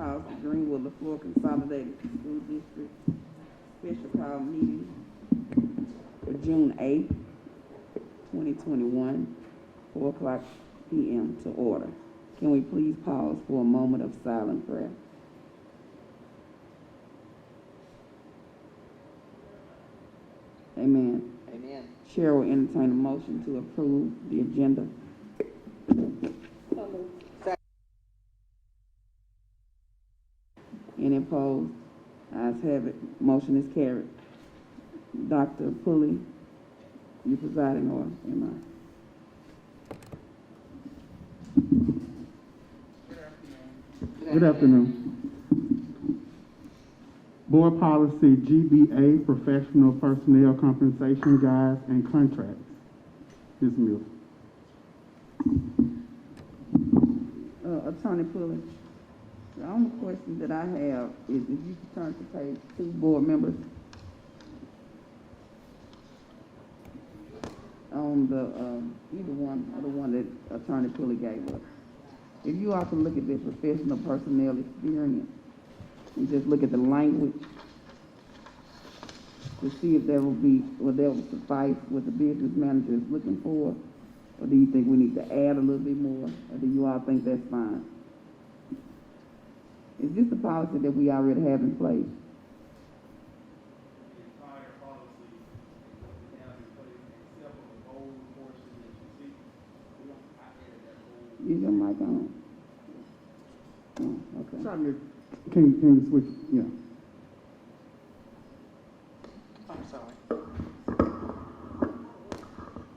calls the Greenwood Leflore Consolidated School District special call meeting for June 8th, 2021, 4:00 p.m. to order. Can we please pause for a moment of silent prayer? Amen. Amen. Chair will entertain a motion to approve the agenda. Any opposed? Ayes have it. Motion is carried. Dr. Pulley, you presiding, or am I? Good afternoon. Board Policy GBA, Professional Personnel Compensation Guides and Contracts. Ms. Mills. Attorney Pulley, the only question that I have is if you could turn to page 2, board members, on the either one or the one that Attorney Pulley gave us. If you all can look at the professional personnel experience and just look at the language to see if that will suffice what the business manager is looking for, or do you think we need to add a little bit more, or do you all think that's fine? Is this the policy that we already have in place? The entire policy that we have in place, except for the bold portion that you see, we don't have added that bold. Is your mic on? Oh, okay. Sorry, can you switch? Yeah. I'm sorry.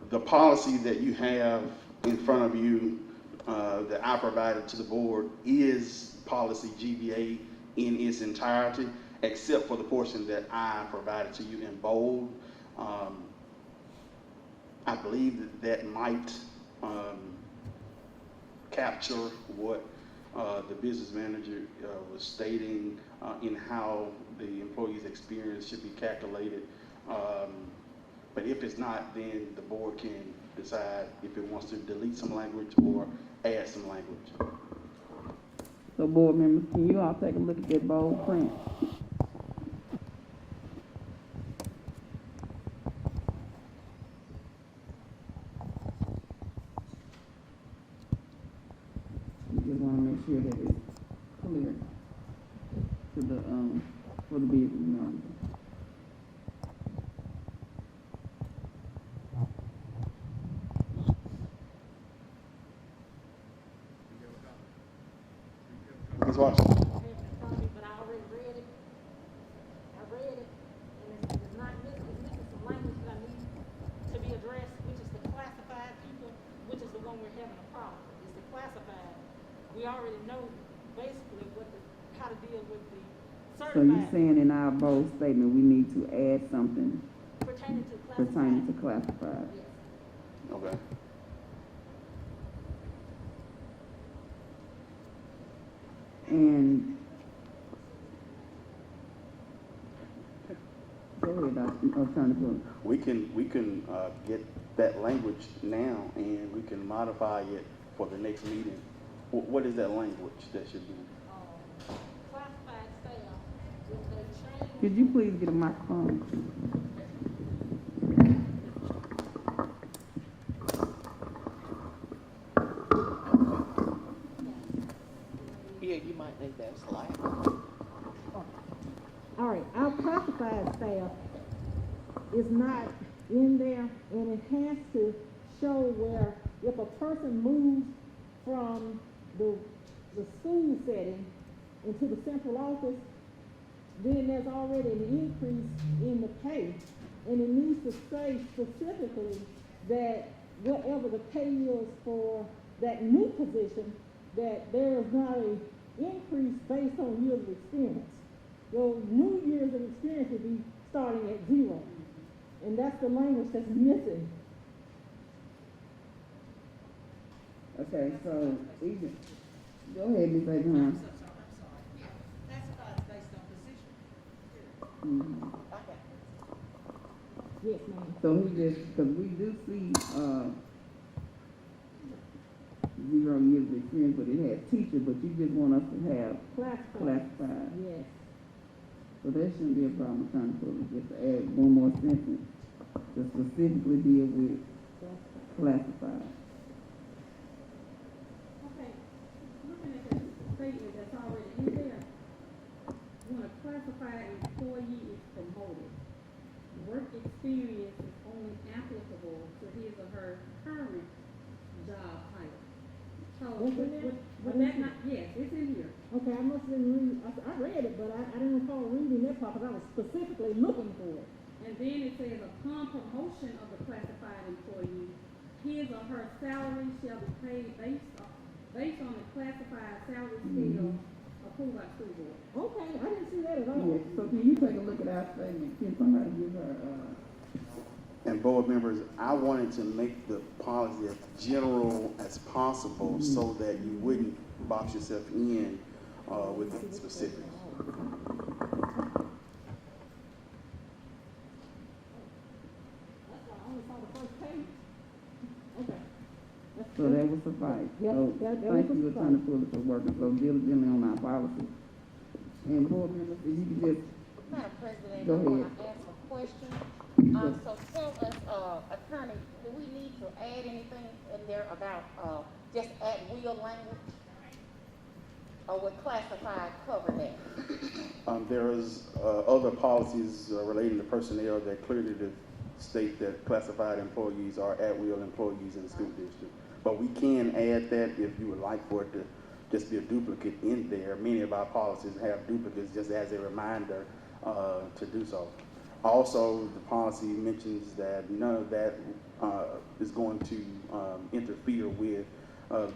The policy that you have in front of you that I provided to the board is policy GBA in its entirety, except for the portion that I provided to you in bold. I believe that might capture what the business manager was stating in how the employee's experience should be calculated. But if it's not, then the board can decide if it wants to delete some language or add some language. So board members, can you all take a look at that bold print? We just want to make sure that it's clear to the for the business manager. Ms. Washington. But I already read it. I read it, and it's not missing. It's missing some language that I need to be addressed, which is the classified people, which is the one we're having a problem with. It's the classified. We already know basically how to deal with the So certified. you're saying in our bold statement we need to add something pertaining to classified. pertaining to classified? Yes. Okay. And go ahead, Dr. Attorney Pulley. We can get that language now, and we can modify it for the next meeting. What is that language that should be? Classified staff, if they change. Could you please get a microphone? Yeah, you might need that slide. All right, our classified staff is not in there, and it has to show where if a person moves from the school setting into the central office, then there's already an increase in the pay, and it needs to say specifically that whatever the pay is for that new position, that there is not an increase based on years of experience. Your new years of experience would be starting at 0. And that's the language that's missing. Okay, so even, go ahead, Ms. Abraham. Classified is based on position. Mhm. Yes, ma'am. So he just, because we do see 0 years of experience, but it has teacher, but you just want us to have classified. Yes. So that shouldn't be a problem, trying to put it, just to add one more sentence to specifically deal with classified. Okay, looking at the statement that's already in there, when a classified employee is promoted, work experience is only applicable to his or her current job title. So What's in there? would that not, yes, it's in here. Okay, I must have didn't read, I read it, but I didn't recall reading that part, because I was specifically looking for it. And then it says upon promotion of the classified employee, his or her salary shall be paid based on the classified salary scale approved by school board. Okay, I didn't see that at all. Yeah, so can you take a look at our statement, can somebody give her, And board members, I wanted to make the policy as general as possible so that you wouldn't box yourself in with the specifics. That's why I only saw the first page. Okay. so that would suffice. Yep, So, that thank would you, suffice. Attorney Fuller, for working so diligently on our policy. And board members, if you could just, Madam President, Go I want ahead. to ask a question. So tell us, attorney, do we need to add anything in there about, just at will language? Or would classified cover that? There's other policies relating to personnel that clearly state that classified employees are at-will employees in the school district. But we can add that if you would like for it to just be a duplicate in there. Many of our policies have duplicates just as a reminder to do so. Also, the policy mentions that none of that is going to interfere with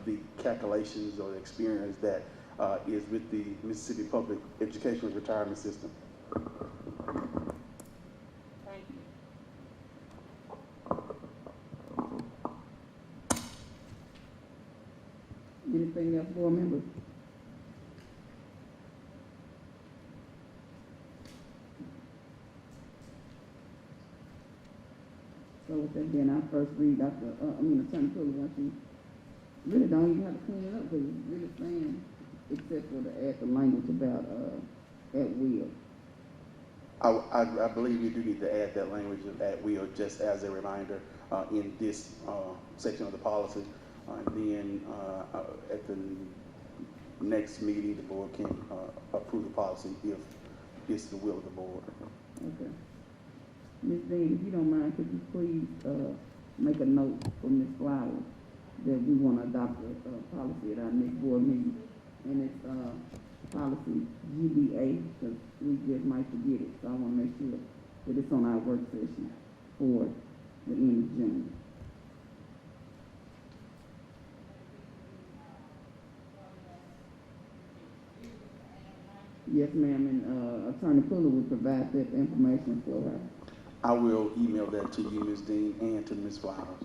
the calculations or the experience that is with the Mississippi Public Education Retirement System. Thank you. anything else, board members? So with that being our first read, Attorney Fuller, once you really don't even have to clean it up, because it's really saying, except for to add the language about, at will. I believe you do need to add that language of at will just as a reminder in this section of the policy. And then at the next meeting, the board can approve the policy if it's the will of the board. Okay. Ms. Dean, if you don't mind, could you please, make a note for Ms. Flowers that we want to adopt a policy at our next board meeting? And it's, policy GBA, because we just might forget it, so I want to make sure that it's on our work session for the end of June. Yes, ma'am, and Attorney Fuller will provide that information for her. I will email that to you, Ms. Dean, and to Ms. Flowers.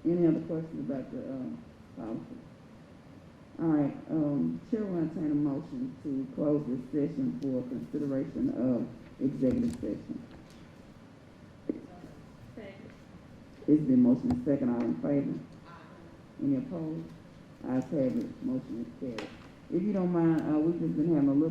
Any other questions about the policy? All right, Chair will entertain a motion to close this session for consideration of executive session. Second. It's been motion second, all in favor? Any opposed? Ayes have it, motion is carried. If you don't mind, we've just been having a little